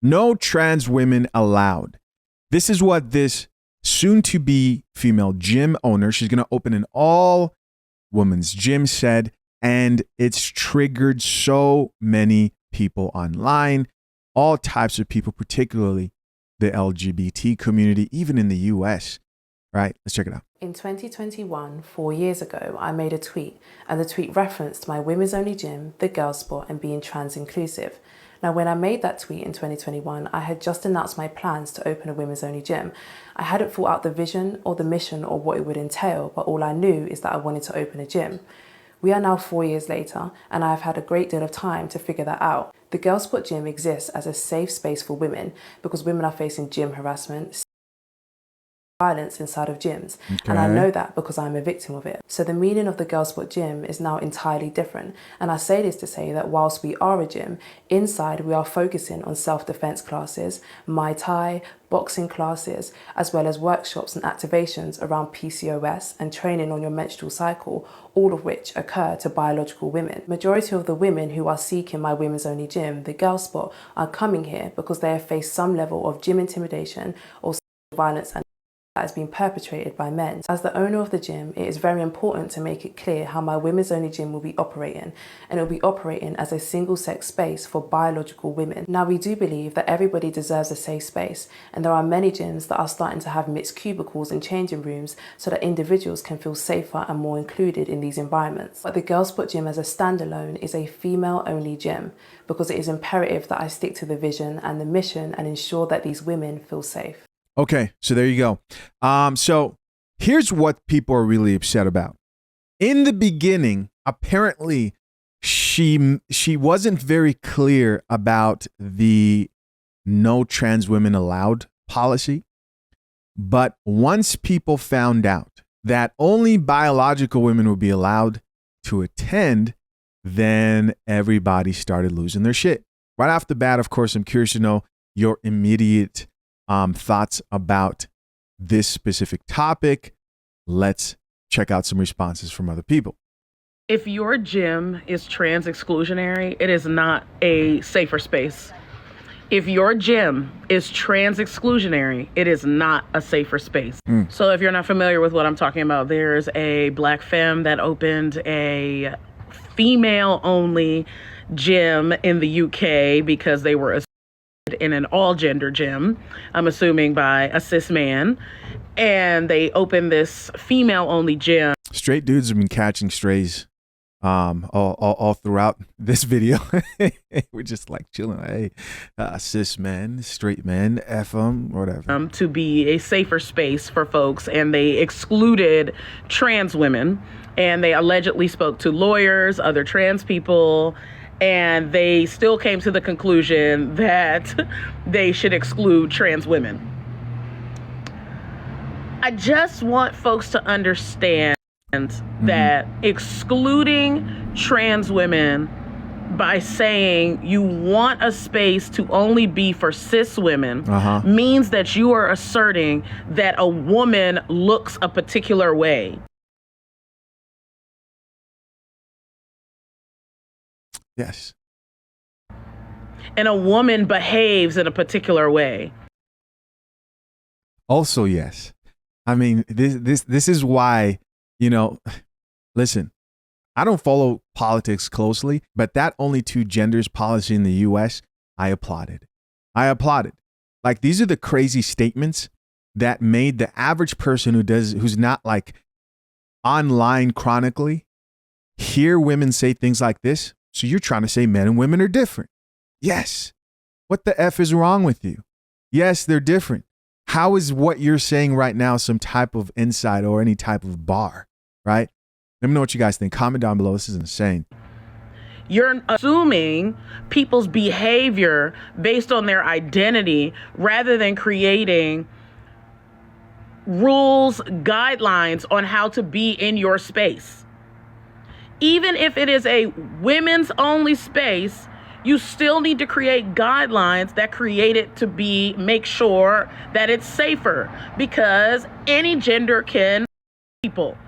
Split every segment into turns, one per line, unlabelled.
No trans women allowed. This is what this soon-to-be female gym owner, she's going to open an all-women's gym, said, and it's triggered so many people online, all types of people, particularly the LGBT community, even in the US. Right? Let's check it out.
In 2021, 4 years ago, I made a tweet, and the tweet referenced my women's only gym, the Girls Spot, and being trans inclusive. Now, when I made that tweet in 2021, I had just announced my plans to open a women's only gym. I hadn't thought out the vision or the mission or what it would entail, but all I knew is that I wanted to open a gym. We are now 4 years later, and I have had a great deal of time to figure that out. The Girls Spot Gym exists as a safe space for women because women are facing gym harassment, violence inside of gyms, and I know that because I'm a victim of it. So the meaning of the Girls Spot Gym is now entirely different, and I say this to say that whilst we are a gym, inside we are focusing on self-defense classes, Muay Thai, boxing classes, as well as workshops and activations around PCOS and training on your menstrual cycle, all of which occur to biological women. Majority of the women who are seeking my women's only gym, the Girls Spot, are coming here because they have faced some level of gym intimidation or violence and that has been perpetrated by men. As the owner of the gym, it is very important to make it clear how my women's only gym will be operating, and it will be operating as a single-sex space for biological women. Now, we do believe that everybody deserves a safe space, and there are many gyms that are starting to have mixed cubicles and changing rooms so that individuals can feel safer and more included in these environments. But the Girls Spot Gym as a standalone is a female-only gym because it is imperative that I stick to the vision and the mission and ensure that these women feel safe.
Okay, so there you go. So here's what people are really upset about. In the beginning, apparently, she wasn't very clear about the no trans women allowed policy. But once people found out that only biological women would be allowed to attend, then everybody started losing their shit. Right off the bat, of course, I'm curious to know your immediate thoughts about this specific topic. Let's check out some responses from other people.
If your gym is trans exclusionary, it is not a safer space. If your gym is trans exclusionary, it is not a safer space. So if you're not familiar with what I'm talking about, there's a black femme that opened a female only gym in the UK because they were in an all-gender gym, I'm assuming by a cis man, and they opened this female-only gym.
Straight dudes have been catching strays all throughout this video. We're just like chilling. Hey, cis men, straight men, F them, whatever.
To be a safer space for folks, and they excluded trans women, and they allegedly spoke to lawyers, other trans people, and they still came to the conclusion that they should exclude trans women. I just want folks to understand that excluding trans women by saying you want a space to only be for cis women means that you are asserting that a woman looks a particular way.
Yes.
And a woman behaves in a particular way.
Also, yes. I mean, this is why, you know, listen, I don't follow politics closely, but that only two genders policy in the US, I applauded. Like, these are the crazy statements that made the average person who's not like online chronically hear women say things like this. So you're trying to say men and women are different. Yes. What the F is wrong with you? Yes, they're different. How is what you're saying right now some type of insight or any type of bar, right? Let me know what you guys think. Comment down below. This is insane.
You're assuming people's behavior based on their identity rather than creating rules, guidelines on how to be in your space. Even if it is a women's only space, you still need to create guidelines that create it to make sure that it's safer, because any gender can people.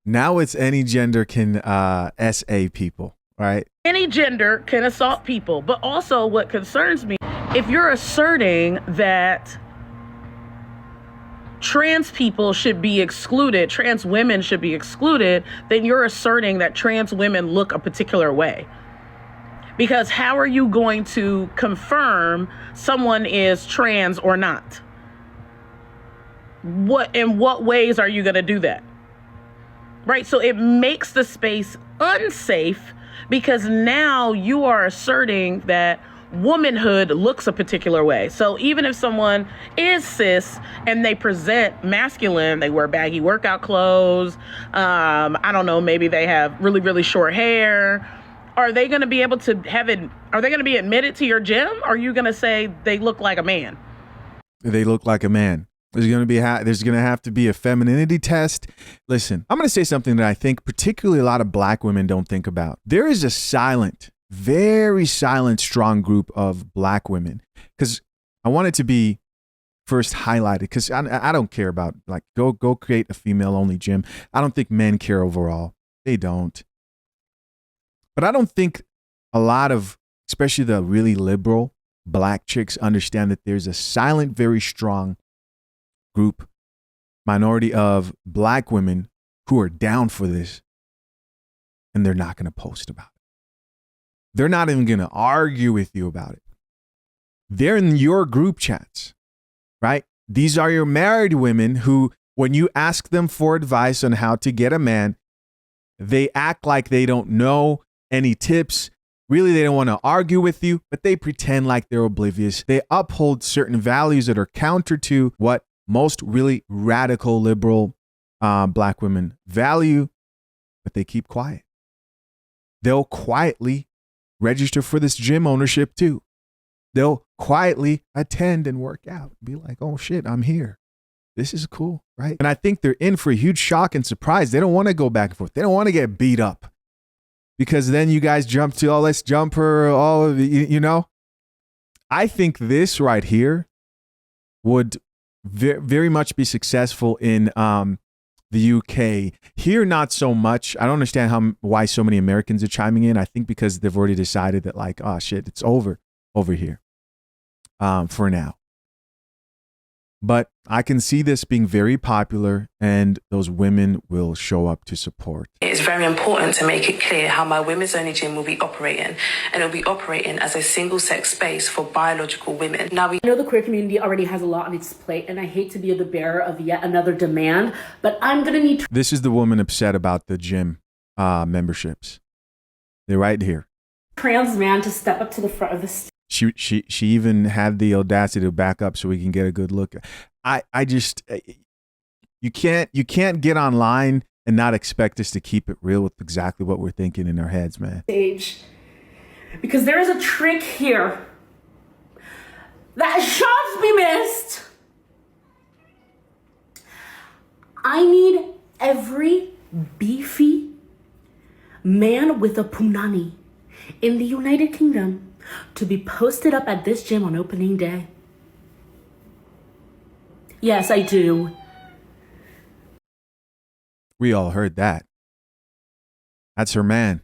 Now it's any gender can SA people, right?
Any gender can assault people. But also what concerns me, if you're asserting that trans people should be excluded, trans women should be excluded, then you're asserting that trans women look a particular way. Because how are you going to confirm someone is trans or not? In what ways are you going to do that? Right? So it makes the space unsafe because now you are asserting that womanhood looks a particular way. So even if someone is cis and they present masculine, they wear baggy workout clothes, I don't know, maybe they have really, really short hair, are they going to be able to are they going to be admitted to your gym? Or are you going to say they look like a man?
They look like a man. There's going to have to be a femininity test. Listen, I'm going to say something that I think particularly a lot of black women don't think about. There is a silent, very silent, strong group of black women. Because I want it to be first highlighted because I don't care about like go create a female only gym. I don't think men care overall. They don't. But I don't think a lot of, especially the really liberal black chicks, understand that there's a silent, very strong group, minority of black women who are down for this, and they're not going to post about it. They're not even going to argue with you about it. They're in your group chats, right? These are your married women who, when you ask them for advice on how to get a man, they act like they don't know any tips. Really, they don't want to argue with you, but they pretend like they're oblivious. They uphold certain values that are counter to what most really radical liberal black women value, but they keep quiet. They'll quietly register for this gym ownership too. They'll quietly attend and work out. Be like, oh shit, I'm here. This is cool, right? And I think they're in for a huge shock and surprise. They don't want to go back and forth. They don't want to get beat up. Because then you guys jump to, oh, let's jump her, oh, you know. I think this right here would very much be successful in the UK. Here, not so much. I don't understand why so many Americans are chiming in. I think because they've already decided that like, oh shit, it's over here for now. But I can see this being very popular and those women will show up to support.
It's very important to make it clear how my women's only gym will be operating, and it'll be operating as a single sex space for biological women. Now
I know the queer community already has a lot on its plate, and I hate to be the bearer of yet another demand, but I'm going to need
This is the woman upset about the gym memberships. They're right here.
Trans man to step up to the front of the stage.
She even had the audacity to back up so we can get a good look. I just you can't get online and not expect us to keep it real with exactly what we're thinking in our heads, man.
Stage. Because there is a trick here that should be missed. I need every beefy man with a punani in the United Kingdom to be posted up at this gym on opening day. Yes, I do.
We all heard that. That's her man.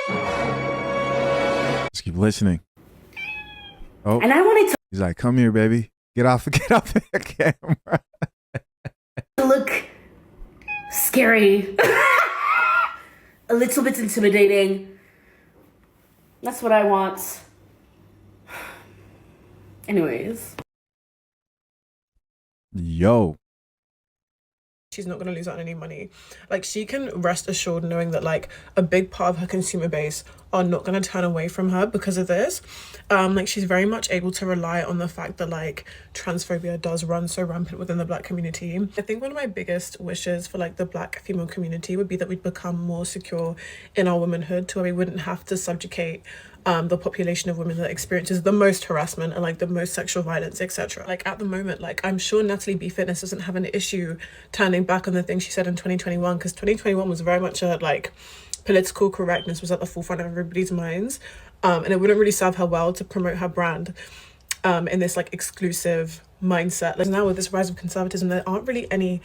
Let's keep listening. Oh,
and I wanted
he's like, come here, baby. Get off the camera.
to look scary. A little bit intimidating. That's what I want. Anyways.
Yo.
She's not going to lose out on any money. Like, she can rest assured knowing that like a big part of her consumer base are not going to turn away from her because of this. Like, she's very much able to rely on the fact that like transphobia does run so rampant within the black community. I think one of my biggest wishes for like the black female community would be that we'd become more secure in our womanhood to where we wouldn't have to subjugate the population of women that experiences the most harassment and like the most sexual violence, etc. Like at the moment, like I'm sure Natalie B Fitness doesn't have an issue turning back on the things she said in 2021, because 2021 was very much a like political correctness was at the forefront of everybody's minds, and it wouldn't really serve her well to promote her brand in this like exclusive mindset. Like now with this rise of conservatism, there aren't really any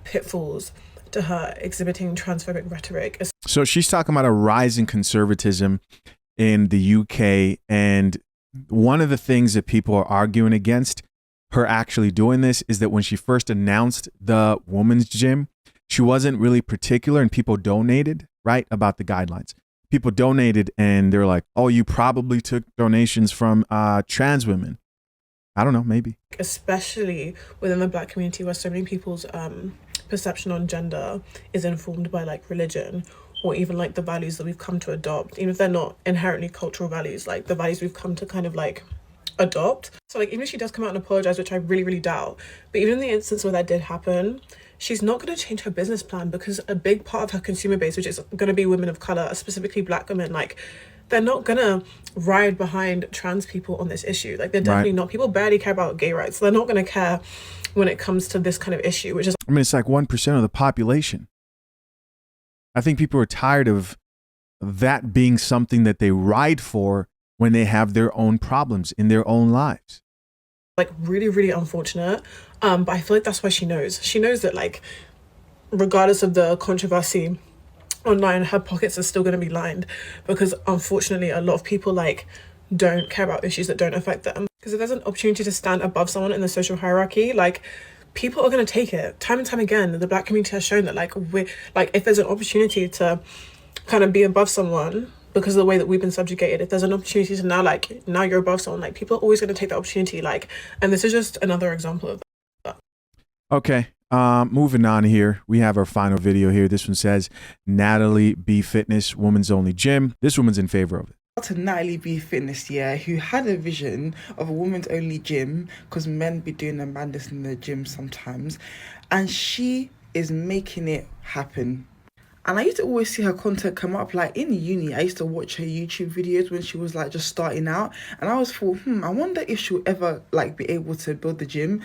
pitfalls to her exhibiting transphobic rhetoric.
So she's talking about a rise in conservatism in the UK. And one of the things that people are arguing against her actually doing this is that when she first announced the women's gym, she wasn't really particular, and people donated, right, about the guidelines. People donated and they're like, oh, you probably took donations from trans women. I don't know, maybe.
Especially within the Black community, where so many people's perception on gender is informed by like religion, or even like the values that we've come to adopt, even if they're not inherently cultural values, like the values we've come to kind of like adopt. So like, even if she does come out and apologize, which I really, really doubt, but even in the instance where that did happen, she's not going to change her business plan, because a big part of her consumer base, which is going to be women of color, specifically Black women, like they're not going to ride behind trans people on this issue. Like they're definitely not. People barely care about gay rights. So they're not going to care when it comes to this kind of issue, which is,
I mean, it's like 1% of the population. I think people are tired of that being something that they ride for when they have their own problems in their own lives.
like really, really unfortunate. But I feel like that's why she knows. She knows that like, regardless of the controversy online, her pockets are still going to be lined, because unfortunately a lot of people like don't care about issues that don't affect them. Because if there's an opportunity to stand above someone in the social hierarchy, like people are going to take it. Time and time again, the Black community has shown that like if there's an opportunity to kind of be above someone because of the way that we've been subjugated, if there's an opportunity to now you're above someone, like people are always going to take the opportunity, like, and this is just another example of that.
Okay. Moving on here, we have our final video here. This one says Natalie B Fitness, woman's only gym. This woman's in favor of it.
To Natalie B Fitness, who had a vision of a woman's only gym, because men be doing the madness in the gym sometimes, and she is making it happen. And I used to always see her content come up, like in uni, I used to watch her YouTube videos when she was like just starting out, and I was thought, I wonder if she'll ever like be able to build the gym.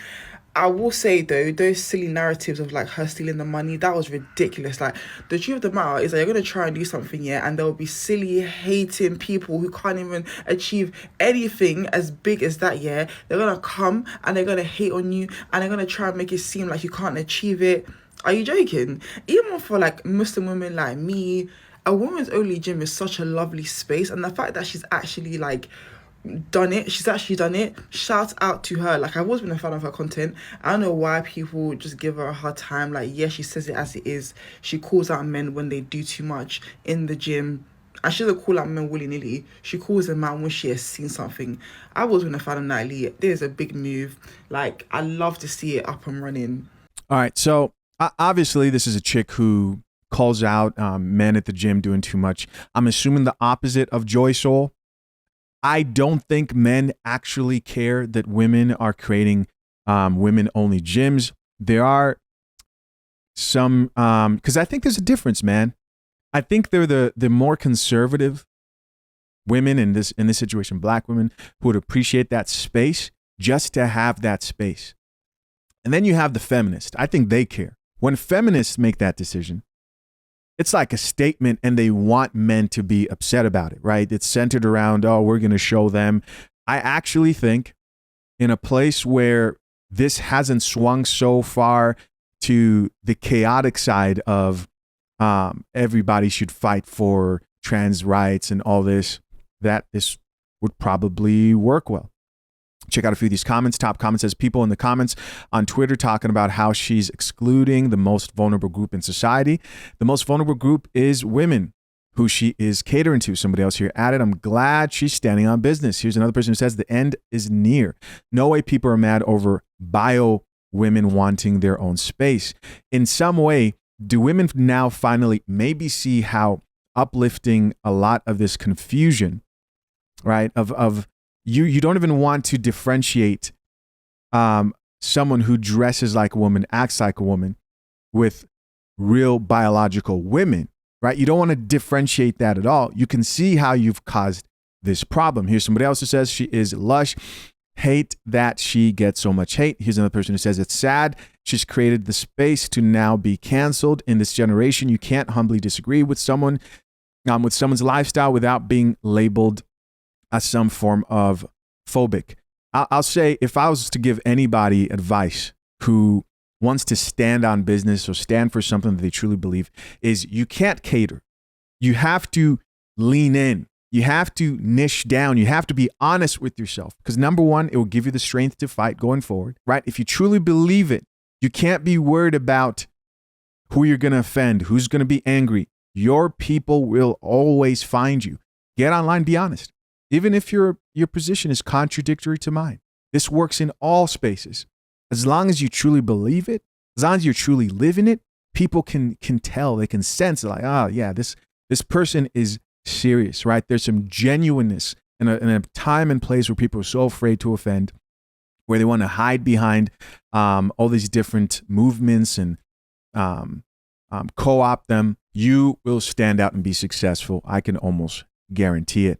I will say though, those silly narratives of like her stealing the money, that was ridiculous. Like the truth of the matter is that you're going to try and do something, and there will be silly hating people who can't even achieve anything as big as that, They're going to come and they're going to hate on you, and they're going to try and make it seem like you can't achieve it. Are you joking? Even for like Muslim women like me, a woman's only gym is such a lovely space, and the fact that she's actually like she's actually done it, shout out to her. Like, I've always been a fan of her content. I don't know why people just give her a hard time. Like, she says it as it is. She calls out men when they do too much in the gym. And she doesn't call out men willy-nilly. She calls them out when she has seen something. I've always been a fan of Natalie. There's a big move. Like, I love to see it up and running.
All right, so obviously this is a chick who calls out men at the gym doing too much. I'm assuming the opposite of Joy Soul. I don't think men actually care that women are creating women-only gyms. There are some, because I think there's a difference, man. I think they're the more conservative women in this situation, Black women, who would appreciate that space just to have that space. And then you have the feminists. I think they care. When feminists make that decision, it's like a statement, and they want men to be upset about it, right? It's centered around, oh, we're going to show them. I actually think in a place where this hasn't swung so far to the chaotic side of everybody should fight for trans rights and all this, that this would probably work well. Check out a few of these comments. Top comment says, people in the comments on Twitter talking about how she's excluding the most vulnerable group in society. The most vulnerable group is women, who she is catering to. Somebody else here added, I'm glad she's standing on business. Here's another person who says, the end is near. No way people are mad over bio women wanting their own space. In some way, do women now finally maybe see how uplifting a lot of this confusion, right, of you don't even want to differentiate someone who dresses like a woman, acts like a woman, with real biological women, right? You don't want to differentiate that at all. You can see how you've caused this problem. Here's somebody else who says she is lush. Hate that she gets so much hate. Here's another person who says it's sad. She's created the space to now be canceled in this generation. You can't humbly disagree with someone, with someone's lifestyle without being labeled as some form of phobic. I'll say, if I was to give anybody advice who wants to stand on business or stand for something that they truly believe is you can't cater. You have to lean in. You have to niche down. You have to be honest with yourself because number one, it will give you the strength to fight going forward, right? If you truly believe it, you can't be worried about who you're going to offend, who's going to be angry. Your people will always find you. Get online, be honest. Even if your position is contradictory to mine. This works in all spaces. As long as you truly believe it, as long as you're truly living it, people can tell, they can sense like, yeah, this person is serious, right? There's some genuineness in a time and place where people are so afraid to offend, where they want to hide behind all these different movements and co-opt them. You will stand out and be successful. I can almost guarantee it.